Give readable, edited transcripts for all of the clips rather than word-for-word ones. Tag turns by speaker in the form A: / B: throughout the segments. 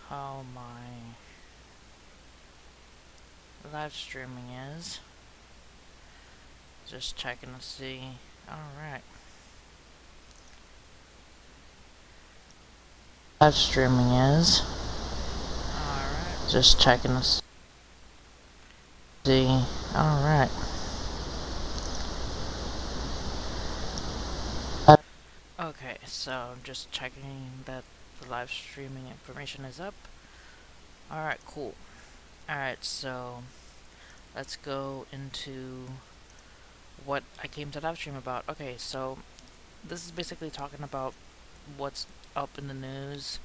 A: how my live streaming is. Just checking to see. Alright. Live streaming is. Alright. Just checking to see. Alright. Okay, so I'm just checking that the live streaming information is up. Alright, cool. Alright, so let's go into what I came to live stream about. Okay, so this is basically talking about what's up in the news.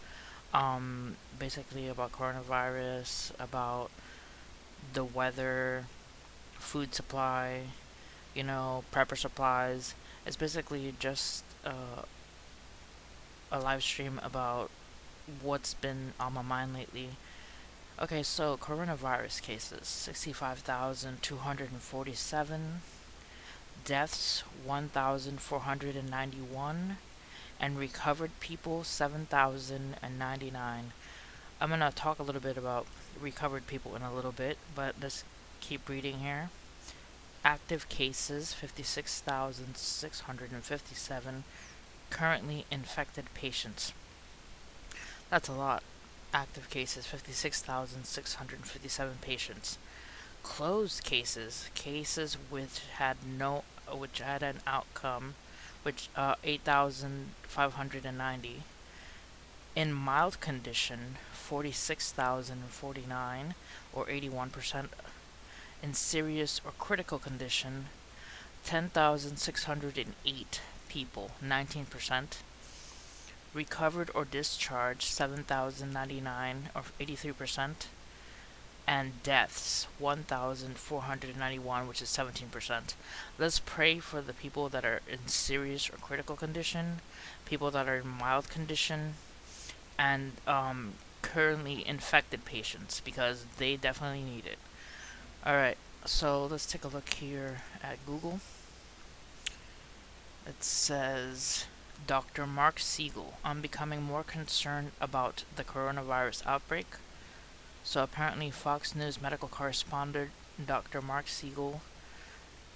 A: Basically about coronavirus, about the weather, food supply, prepper supplies. It's basically just a live stream about what's been on my mind lately. Okay, so coronavirus cases 65,247, deaths 1,491, and recovered people 7,099. I'm gonna talk a little bit about recovered people in a little bit, but let's keep reading here. Active cases 56,657. Currently infected patients. That's a lot. Active cases 56,657 patients. Closed cases which had an outcome, which 8,590. In mild condition 46,049, or 81%. In serious or critical condition 10,608 people, 19%. Recovered or discharged 7,099, or 83%. And deaths 1,491, which is 17%. Let's pray for the people that are in serious or critical condition, people that are in mild condition, and currently infected patients, because they definitely need it. Alright, so let's take a look here at Google. It says, Dr. Mark Siegel, I'm becoming more concerned about the coronavirus outbreak. So apparently Fox News medical correspondent Dr. Mark Siegel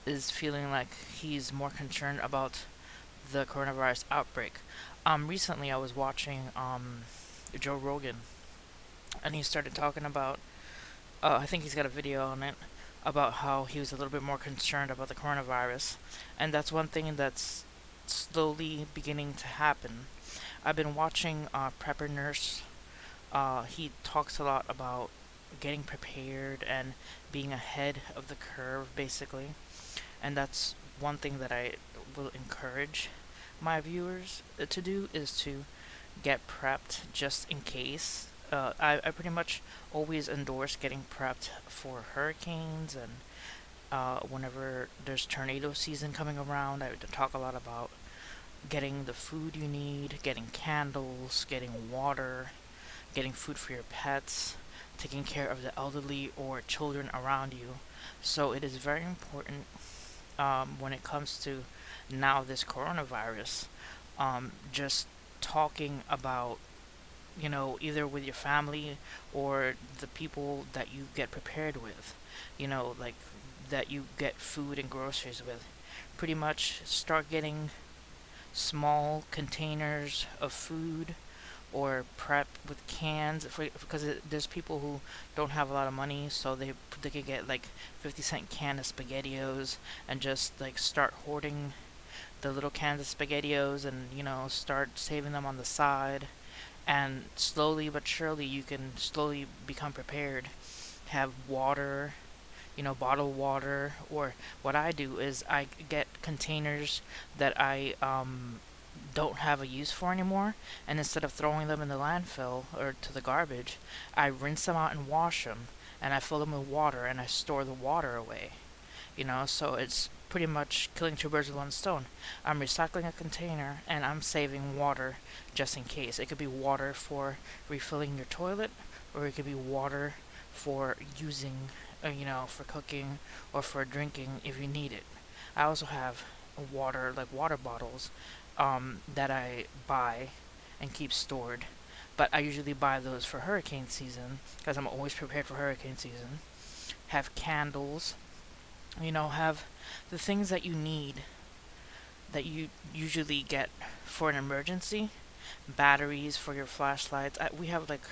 A: is feeling like he's more concerned about the coronavirus outbreak. Recently I was watching Joe Rogan, and he started talking about, I think he's got a video on it, about how he was a little bit more concerned about the coronavirus. And that's one thing that's slowly beginning to happen. I've been watching Prepper Nurse. He talks a lot about getting prepared and being ahead of the curve, basically. And that's one thing that I will encourage my viewers to do, is to get prepped just in case. I pretty much always endorse getting prepped for hurricanes, and whenever there's tornado season coming around, I talk a lot about getting the food you need, getting candles, getting water, getting food for your pets, taking care of the elderly or children around you. So it is very important, when it comes to now this coronavirus, just talking about, either with your family or the people that you get prepared with, like that you get food and groceries with. Pretty much start getting small containers of food, or prep with cans, because there's people who don't have a lot of money, so they could get like 50-cent can of SpaghettiOs, and just like start hoarding the little cans of SpaghettiOs, and start saving them on the side. And slowly but surely you can slowly become prepared. Have water, bottled water. Or what I do is I get containers that I don't have a use for anymore, and instead of throwing them in the landfill or to the garbage, I rinse them out and wash them, and I fill them with water, and I store the water away. So it's pretty much killing two birds with one stone. I'm recycling a container, and I'm saving water just in case. It could be water for refilling your toilet, or it could be water for using, for cooking or for drinking if you need it. I also have water, like water bottles, that I buy and keep stored. but I usually buy those for hurricane season because I'm always prepared for hurricane season. Have candles, have the things that you need that you usually get for an emergency. Batteries for your flashlights. We have like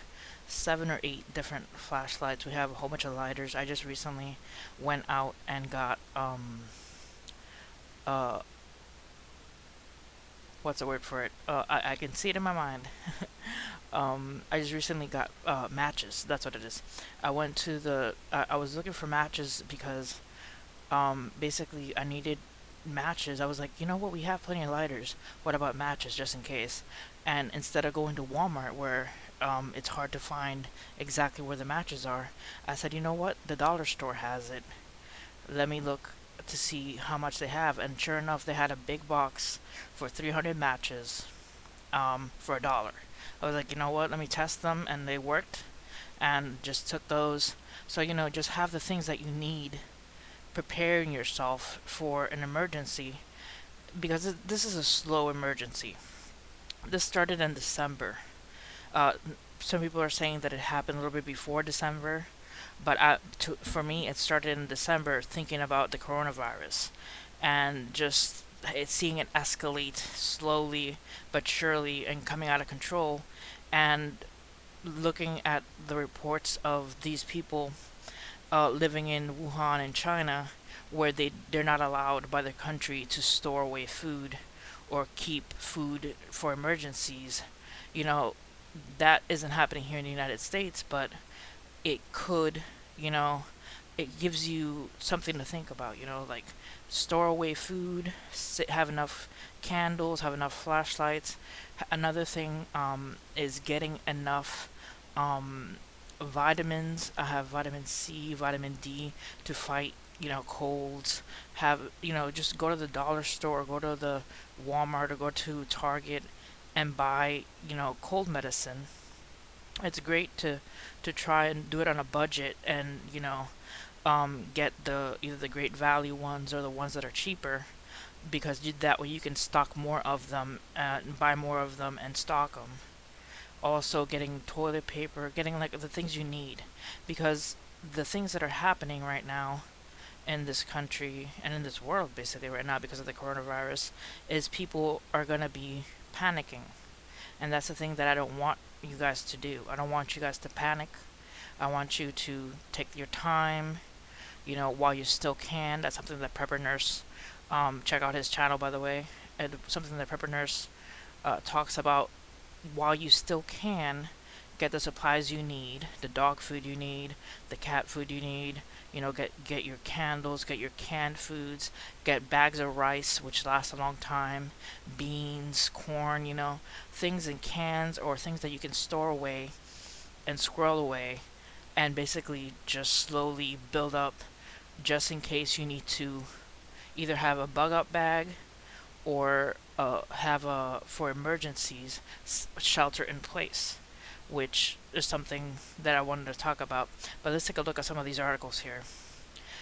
A: 7 or 8 different flashlights. We have a whole bunch of lighters. I just recently went out and got uh what's the word for it? I can see it in my mind. I just recently got matches. That's what it is. I went to I was looking for matches because basically I needed matches. I was like, you know what? We have plenty of lighters. What about matches, just in case? And instead of going to Walmart, where it's hard to find exactly where the matches are, I said, you know what? The dollar store has it. Let me look to see how much they have. And sure enough, they had a big box for 300 matches for $1. I was like, you know what? Let me test them, and they worked. And just took those. So just have the things that you need, preparing yourself for an emergency, because this is a slow emergency. This started in December. Uh, some people are saying that it happened a little bit before December, but for me, it started in December, thinking about the coronavirus and just seeing it escalate slowly but surely and coming out of control, and looking at the reports of these people living in Wuhan in China, where they're not allowed by their country to store away food or keep food for emergencies. You know, that isn't happening here in the United States, but it could, you know, it gives you something to think about, like store away food, have enough candles, have enough flashlights. Another thing is getting enough um, vitamins. I have vitamin C, vitamin D to fight, colds. Just go to the dollar store, go to the Walmart, or go to Target and buy, cold medicine. It's great to try and do it on a budget, and get the either the great value ones or the ones that are cheaper, because that way you can stock more of them and buy more of them and stock them. Also, getting toilet paper, getting like the things you need, because the things that are happening right now in this country and in this world basically right now because of the coronavirus is people are going to be panicking, and that's the thing that I don't want you guys to do. I don't want you guys to panic. I want you to take your time, while you still can. That's something that Prepper Nurse, check out his channel, by the way, and something that Prepper Nurse talks about. While you still can, get the supplies you need, the dog food you need, the cat food you need. Get your candles, get your canned foods, get bags of rice, which last a long time, beans, corn, things in cans or things that you can store away and squirrel away, and basically just slowly build up, just in case you need to either have a bug up bag or have a, for emergencies, shelter in place, which is something that I wanted to talk about. But let's take a look at some of these articles here.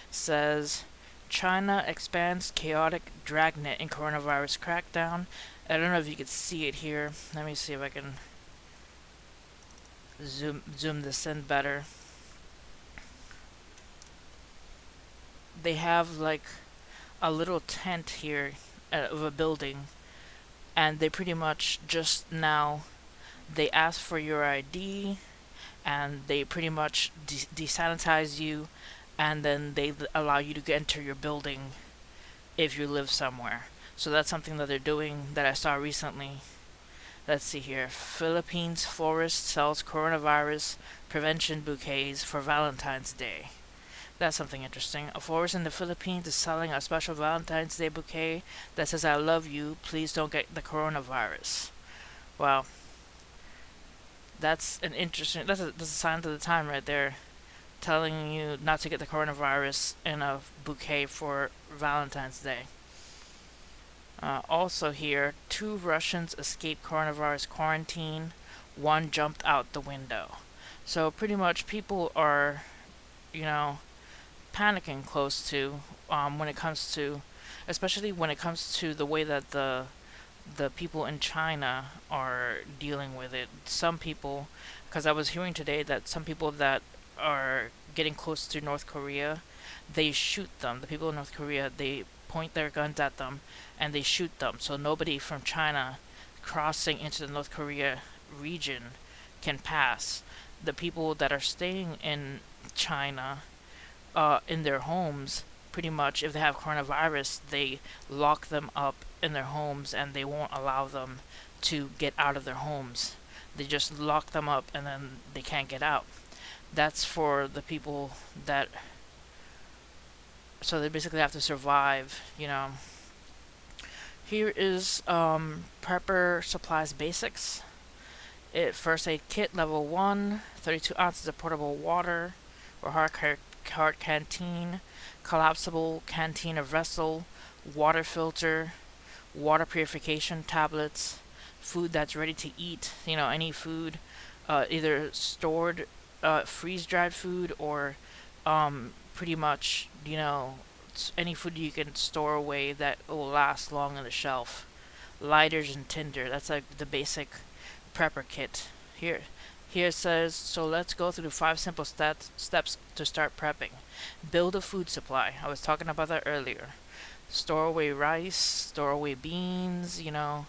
A: It says China expands chaotic dragnet in coronavirus crackdown. I don't know if you can see it here. Let me see if I can zoom this in better. They have like a little tent here of a building, and they pretty much just now they ask for your ID, and they pretty much desanitize you, and then they allow you to enter your building if you live somewhere. So that's something that they're doing that I saw recently. Let's see here. Philippines florist sells coronavirus prevention bouquets for Valentine's Day. That's something interesting. A florist in the Philippines is selling a special Valentine's Day bouquet that says, "I love you, please don't get the coronavirus." Well, that's an interesting, that's a sign of the time right there, telling you not to get the coronavirus in a bouquet for Valentine's Day. Also here, 2 Russians escaped coronavirus quarantine. One jumped out the window. So pretty much people are, you know, panicking close to when it comes to, especially when it comes to the way that the the people in China are dealing with it. Some people, because I was hearing today that some people that are getting close to North Korea, they shoot them. The people in North Korea, they point their guns at them and they shoot them. So nobody from China crossing into the North Korea region can pass. The people that are staying in China, in their homes, pretty much, if they have coronavirus, they lock them up in their homes and they won't allow them to get out of their homes. They just lock them up and then they can't get out. That's for the people that, so they basically have to survive, you know. Here is Prepper Supplies Basics. First aid kit level 1, 32 ounces of portable water or hard canteen, collapsible canteen or vessel, water filter, water purification tablets, food that's ready to eat, you know, any food, either stored, freeze dried food or pretty much, you know, any food you can store away that will last long on the shelf. Lighters and tinder, that's like the basic prepper kit. Here it says, so let's go through the 5 simple steps to start prepping. Build a food supply. I was talking about that earlier. Store away rice, store away beans, you know,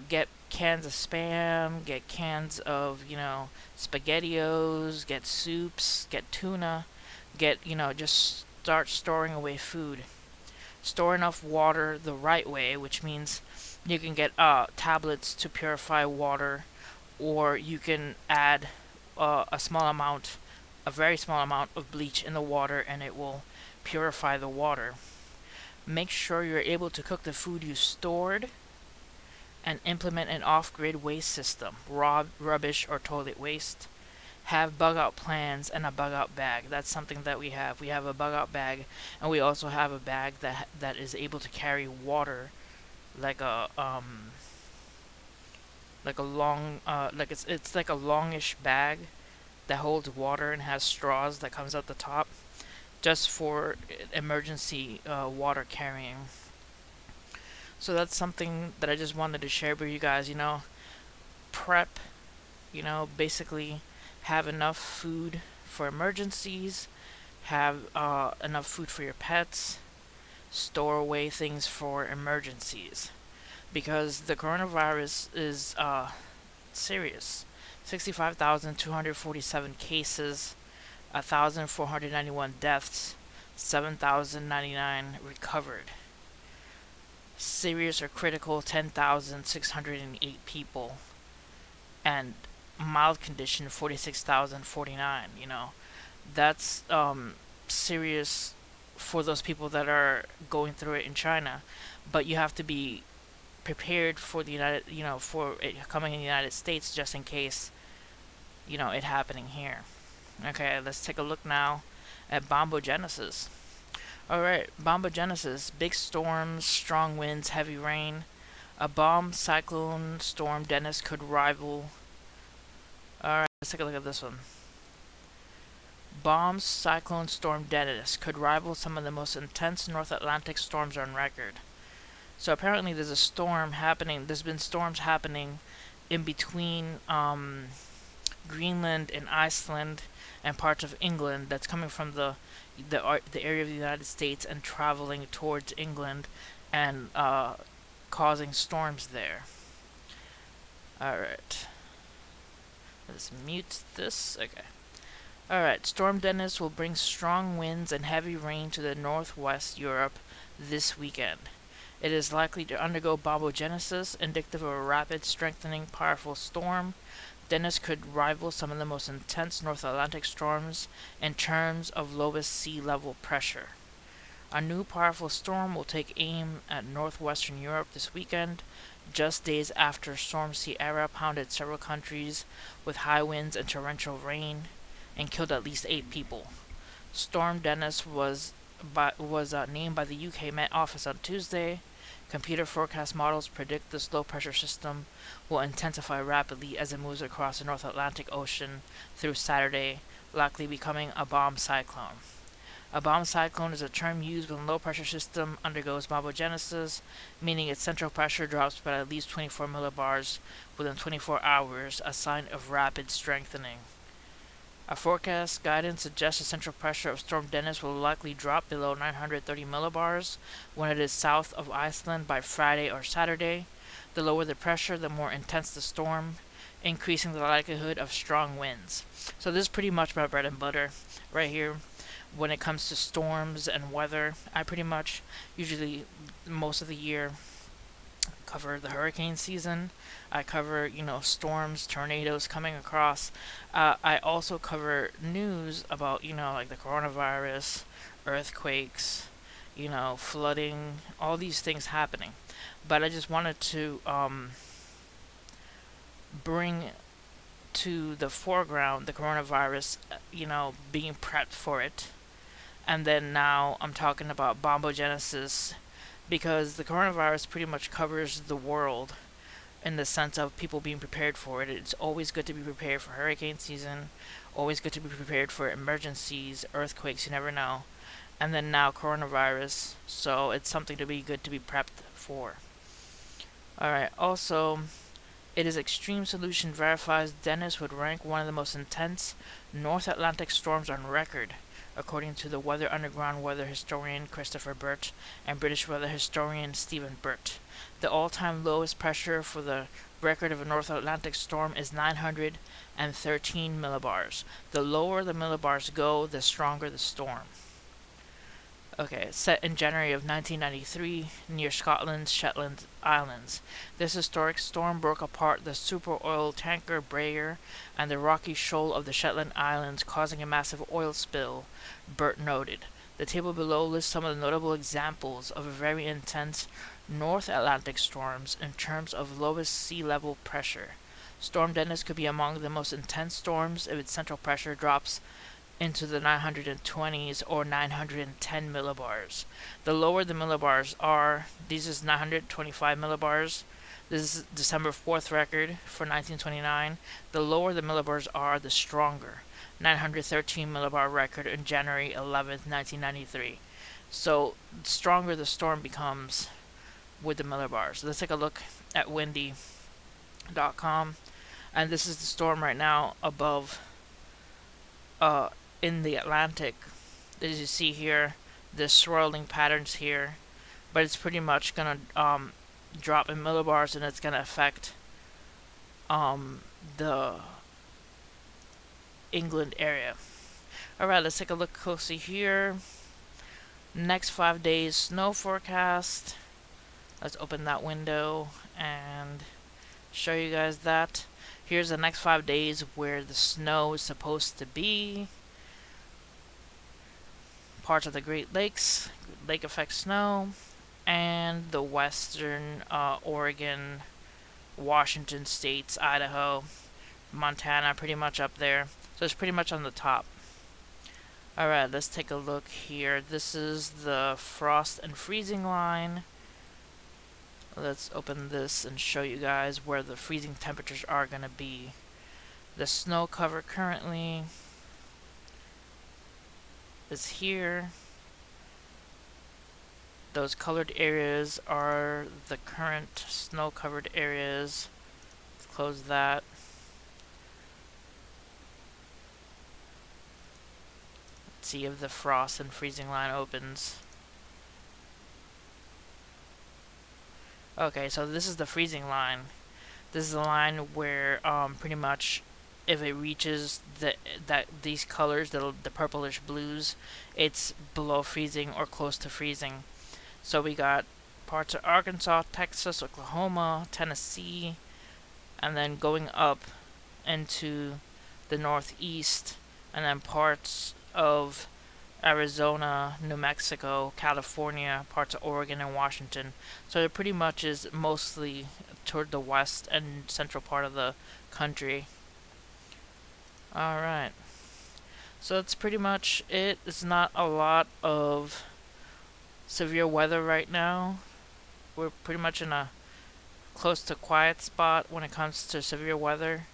A: get cans of Spam, get cans of, you know, SpaghettiOs, get soups, get tuna, get, you know, just start storing away food. Store enough water the right way, which means you can get tablets to purify water, or you can add a very small amount of bleach in the water and it will purify the water. Make sure you're able to cook the food you stored and implement an off-grid waste system, raw rubbish or toilet waste. Have bug out plans and a bug out bag. That's something that we have. We have a bug out bag and we also have a bag that is able to carry water like a long like it's like a longish bag that holds water and has straws that comes out the top just for emergency water carrying. So that's something that I just wanted to share with you guys, you know. Prep, you know, basically have enough food for emergencies, have enough food for your pets, store away things for emergencies. Because the coronavirus is serious. 65,247 cases, 1,491 deaths, 7,099 recovered. Serious or critical 10,608 people, and mild condition 46,049. You know, that's serious for those people that are going through it in China, but you have to be prepared for the United, you know, for it coming in the United States just in case, you know, it happening here. Okay, let's take a look now at bombogenesis. Alright, bombogenesis, big storms, strong winds, heavy rain. A bomb cyclone storm Dennis could rival. Alright, let's take a look at this one. Bomb cyclone storm Dennis could rival some of the most intense North Atlantic storms on record. So apparently there's a storm happening. There's been storms happening in between Greenland and Iceland and parts of England that's coming from the area of the United States and traveling towards England and causing storms there. Alright. Let's mute this. Okay. Alright, Storm Dennis will bring strong winds and heavy rain to the northwest Europe this weekend. It is likely to undergo bombogenesis, indicative of a rapid, strengthening, powerful storm. Dennis could rival some of the most intense North Atlantic storms in terms of lowest sea level pressure. A new powerful storm will take aim at northwestern Europe this weekend, just days after Storm Sierra pounded several countries with high winds and torrential rain and killed at least 8 people. Storm Dennis was named by the UK Met Office on Tuesday. Computer forecast models predict this low-pressure system will intensify rapidly as it moves across the North Atlantic Ocean through Saturday, likely becoming a bomb cyclone. A bomb cyclone is a term used when a low pressure system undergoes bombogenesis, meaning its central pressure drops by at least 24 millibars within 24 hours, a sign of rapid strengthening. A forecast guidance suggests the central pressure of Storm Dennis will likely drop below 930 millibars when it is south of Iceland by Friday or Saturday. The lower the pressure, the more intense the storm, increasing the likelihood of strong winds. So this is pretty much my bread and butter right here. When it comes to storms and weather, I pretty much usually most of the year cover the hurricane season. I cover, storms, tornadoes coming across. I also cover news about, like the coronavirus, earthquakes, flooding, all these things happening. But I just wanted to bring to the foreground the coronavirus, being prepped for it. And then now I'm talking about bombogenesis because the coronavirus pretty much covers the world in the sense of people being prepared for it. It's always good to be prepared for hurricane season, always good to be prepared for emergencies, earthquakes, you never know. And then now coronavirus, so it's something to be good to be prepped for. Alright, also, it is Extreme Solution verifies Dennis would rank one of the most intense North Atlantic storms on record, according to the Weather Underground weather historian Christopher Burt and British weather historian Stephen Burt. The all-time lowest pressure for the record of a North Atlantic storm is 913 millibars. The lower the millibars go, the stronger the storm. Okay, set in January of 1993 near Scotland's Shetland Islands. This historic storm broke apart the super oil tanker Brayer and the rocky shoal of the Shetland Islands, causing a massive oil spill, Burt noted. The table below lists some of the notable examples of very intense North Atlantic storms in terms of lowest sea level pressure. Storm Dennis could be among the most intense storms if its central pressure drops into the 920s or 910 millibars. The lower the millibars are, this is 925 millibars. This is December 4th record for 1929. The lower the millibars are, the stronger. 913 millibar record in January 11th, 1993. So, the stronger the storm becomes with the millibars. Let's take a look at windy.com. And this is the storm right now above in the Atlantic. As you see here, the swirling patterns here, but it's pretty much gonna drop in millibars, and it's gonna affect the England area. Alright, let's take a look closely here. Next 5 days snow forecast. Let's open that window and show you guys that. Here's the next 5 days where the snow is supposed to be. Parts of the Great Lakes, lake effect snow, and the western Oregon, Washington states, Idaho, Montana, pretty much up there. So it's pretty much on the top. Alright, let's take a look here. This is the frost and freezing line. Let's open this and show you guys where the freezing temperatures are going to be. The snow cover currently is here. Those colored areas are the current snow covered areas. Let's close that. Let's see if the frost and freezing line opens. Okay, so this is the freezing line. This is the line where pretty much if it reaches these colors, the purplish blues, it's below freezing or close to freezing. So we got parts of Arkansas, Texas, Oklahoma, Tennessee, and then going up into the northeast, and then parts of Arizona, New Mexico, California, parts of Oregon and Washington. So it pretty much is mostly toward the west and central part of the country. Alright. So that's pretty much it. It's not a lot of severe weather right now. We're pretty much in a close to quiet spot when it comes to severe weather.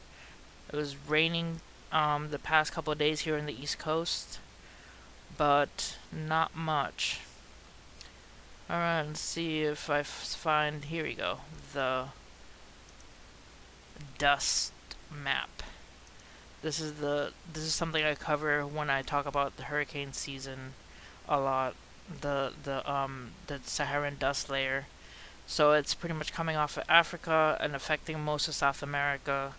A: It was raining the past couple of days here in the East Coast. but not much. Alright, let's see if I find. Here we go. The dust map. This is something I cover when I talk about the hurricane season a lot. The Saharan dust layer. So it's pretty much coming off of Africa and affecting most of South America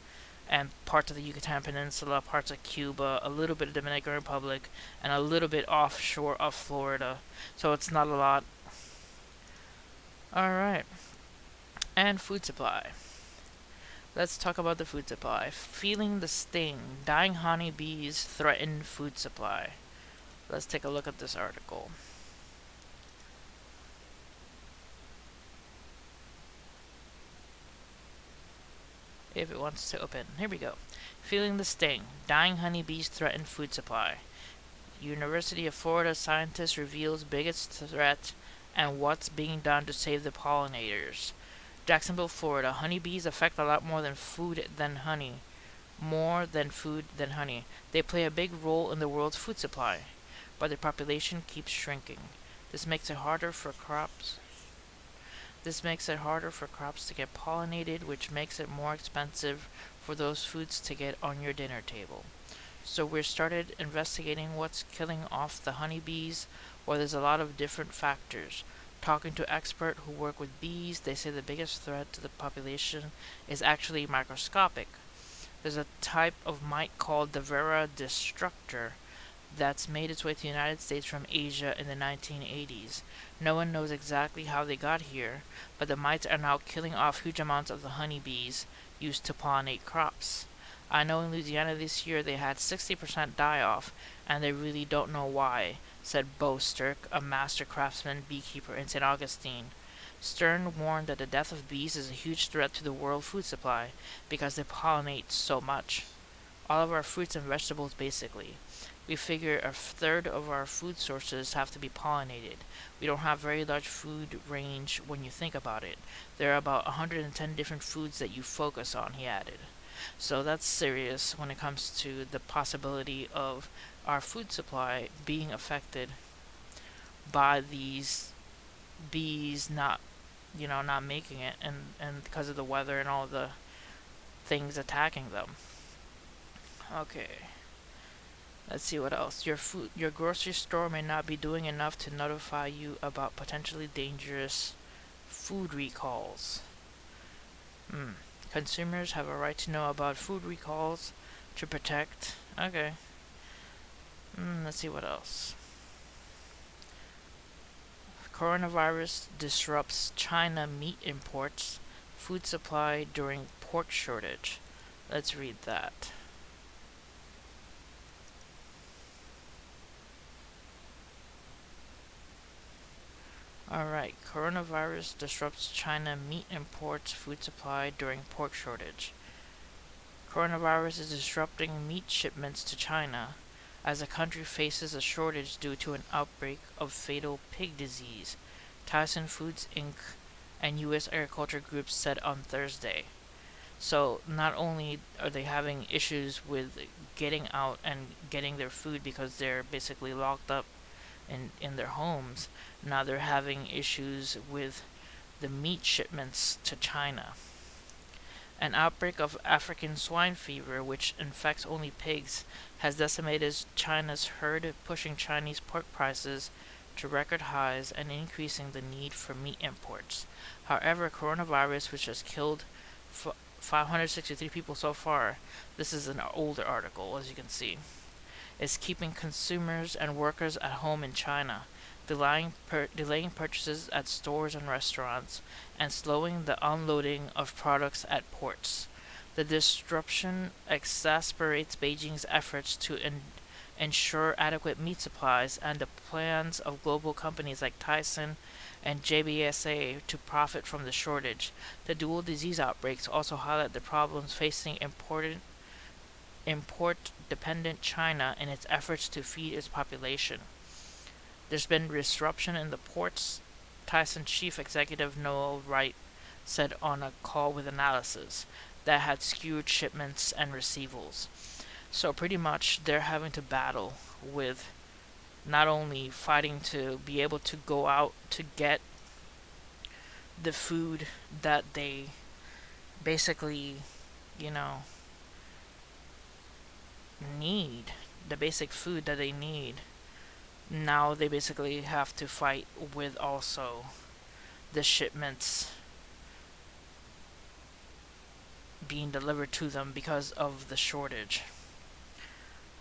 A: and parts of the Yucatan Peninsula, parts of Cuba, a little bit of Dominican Republic, and a little bit offshore of Florida. So it's not a lot. Alright. And food supply. Let's talk about the food supply. Feeling the sting. Dying honeybees threaten food supply. Let's take a look at this article. If it wants to open. Here we go. Feeling the sting. Dying honeybees threaten food supply. University of Florida scientist reveals biggest threat and what's being done to save the pollinators. Jacksonville, Florida. Honeybees affect a lot more than food than honey. More than food than honey. They play a big role in the world's food supply, but their population keeps shrinking. This makes it harder for crops. This makes it harder for crops to get pollinated, which makes it more expensive for those foods to get on your dinner table. So we started investigating what's killing off the honeybees. Well, there's a lot of different factors. Talking to experts who work with bees, they say the biggest threat to the population is actually microscopic. There's a type of mite called the Vera destructor that's made its way to the United States from Asia in the 1980s. No one knows exactly how they got here, but the mites are now killing off huge amounts of the honeybees used to pollinate crops. I know in Louisiana this year they had 60% die off, and they really don't know why, said Bo Sturck, a master craftsman beekeeper in St. Augustine. Stern warned that the death of bees is a huge threat to the world food supply because they pollinate so much. All of our fruits and vegetables, basically. We figure a third of our food sources have to be pollinated. We don't have very large food range when you think about it. There are about 110 different foods that you focus on, he added. So that's serious when it comes to the possibility of our food supply being affected by these bees not making it, and because of the weather and all the things attacking them. Okay. Let's see what else. Your grocery store may not be doing enough to notify you about potentially dangerous food recalls. Consumers have a right to know about food recalls to protect. Okay. Let's see what else. Coronavirus disrupts China meat imports, food supply during pork shortage. Let's read that. Alright, coronavirus disrupts China meat imports, food supply during pork shortage. Coronavirus is disrupting meat shipments to China as the country faces a shortage due to an outbreak of fatal pig disease, Tyson Foods Inc. and U.S. agriculture groups said on Thursday. So not only are they having issues with getting out and getting their food because they're basically locked up in their homes, now they're having issues with the meat shipments to China. An outbreak of African swine fever, which infects only pigs, has decimated China's herd, pushing Chinese pork prices to record highs and increasing the need for meat imports. However, coronavirus, which has killed 563 people so far, this is an older article, as you can see, is keeping consumers and workers at home in China, delaying purchases at stores and restaurants, and slowing the unloading of products at ports. The disruption exacerbates Beijing's efforts to ensure adequate meat supplies and the plans of global companies like Tyson and JBSA to profit from the shortage. The dual disease outbreaks also highlight the problems facing import-dependent China in its efforts to feed its population. There's been disruption in the ports, Tyson chief executive Noel Wright said on a call with Analysis, that had skewed shipments and receivals. So pretty much they're having to battle with not only fighting to be able to go out to get the food that they basically, you know, need, the basic food that they need. Now they basically have to fight with also the shipments being delivered to them because of the shortage.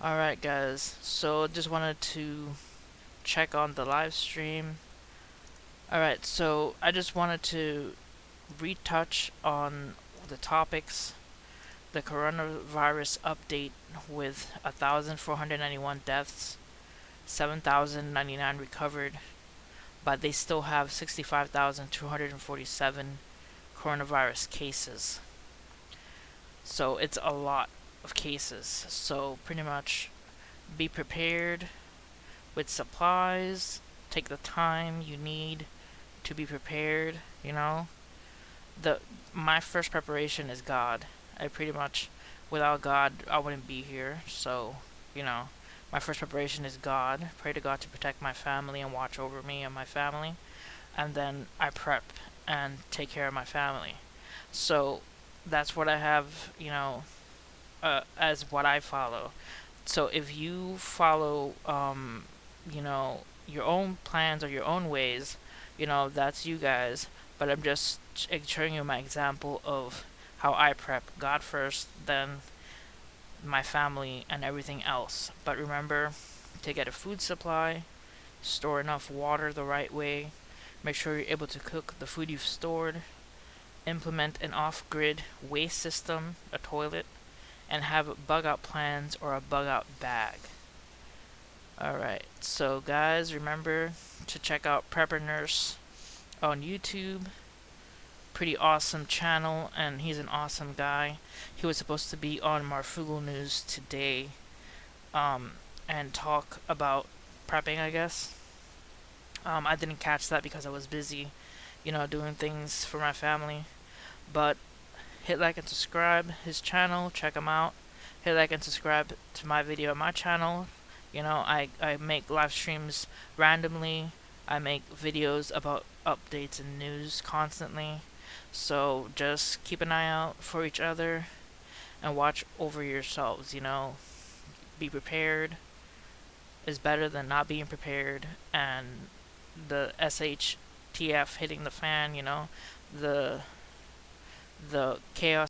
A: Alright guys, so just wanted to check on the live stream. Alright, so I just wanted to retouch on the topics. The coronavirus update with 1,491 deaths, 7,099 recovered, but they still have 65,247 coronavirus cases. So it's a lot of cases. So pretty much be prepared with supplies. Take the time you need to be prepared, you know. My first preparation is God. I pretty much, without God, I wouldn't be here. So, you know, my first preparation is God. Pray to God to protect my family and watch over me and my family. And then I prep and take care of my family. So that's what I have, you know, as what I follow. So if you follow, you know, your own plans or your own ways, you know, that's you guys. But I'm just showing you my example of how I prep. God first, then my family and everything else. But remember to get a food supply, store enough water the right way, make sure you're able to cook the food you've stored, implement an off-grid waste system, a toilet, and have bug-out plans or a bug-out bag. Alright, so guys, remember to check out Prepper Nurse on YouTube. Pretty awesome channel, and he's an awesome guy. He was supposed to be on Marfugal News today, and talk about prepping, I guess. I didn't catch that because I was busy, you know, doing things for my family. But hit like and subscribe his channel, check him out. Hit like and subscribe to my video on my channel. You know, I make live streams randomly. I make videos about updates and news constantly. So just keep an eye out for each other and watch over yourselves, you know. Be prepared is better than not being prepared, and the SHTF hitting the fan, you know, the chaos